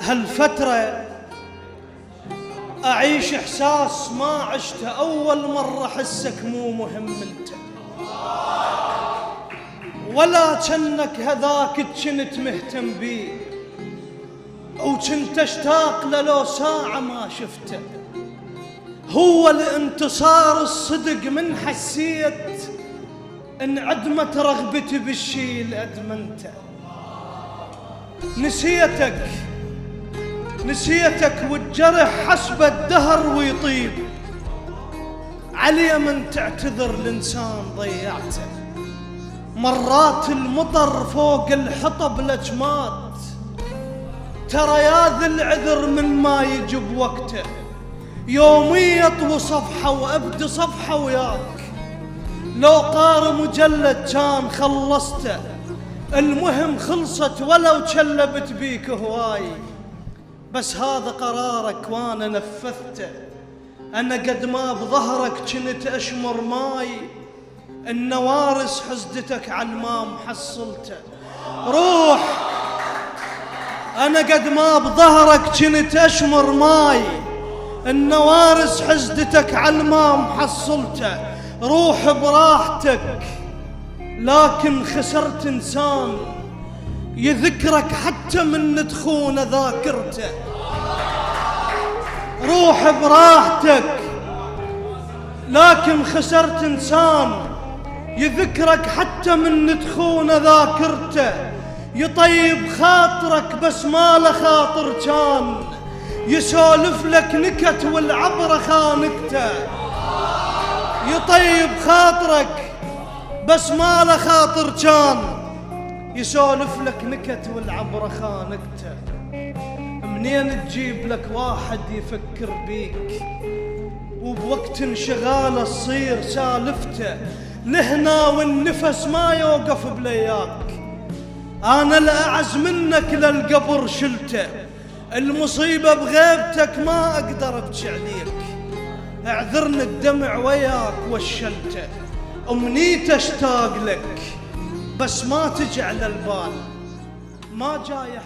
هالفترة أعيش إحساس ما عشته، أول مرة أحسك مو مهم أنت، ولا كأنك هذاك كنت مهتم بيه، وكنت أشتاق له لو ساعة ما شفته. هو الانتصار الصدق من حسيت انعدمت رغبتي بالشي اللي أدمنته. نسيتك والجرح حسب الدهر ويطيب، علي من تعتذر الإنسان ضيعته. مرات المطر فوق الحطب لجمات، ترى يا ذي العذر من ما يجي بوقته. يومي يطوي صفحة وأبدي صفحة وياك، لو قارئ مجلد كان خلصته. المهم خلصت ولو تشلبت بيك هواي، بس هذا قرارك وانا نفذته. انا قد ما بظهرك كنت اشمر ماي، النوارس حزدتك على المام حصلته. روح، انا قد ما بظهرك كنت اشمر ماي، النوارس حزدتك على المام حصلته. روح براحتك، لكن خسرت انسان يذكرك حتى من تخون ذاكرته. روح براحتك، لكن خسرت انسان يذكرك حتى من تخون ذاكرته. يطيب خاطرك بس ما له خاطر كان، يسولف لك نكت والعبرة خانقته. يطيب خاطرك بس ما له خاطر كان، يسولف لك نكت والعبرة خانقته. منين تجيب لك واحد يفكر بيك وبوقت انشغاله تصير سالفته؟ لهنا والنفس ما يوقف بلياك، انا الأعز منك للقبر شلته. المصيبة بغيبتك ما اقدر ابكي عليك، اعذرني الدمع وياك وشلته. امنيت اشتاق لك بس ما تجي على البال، ما جاي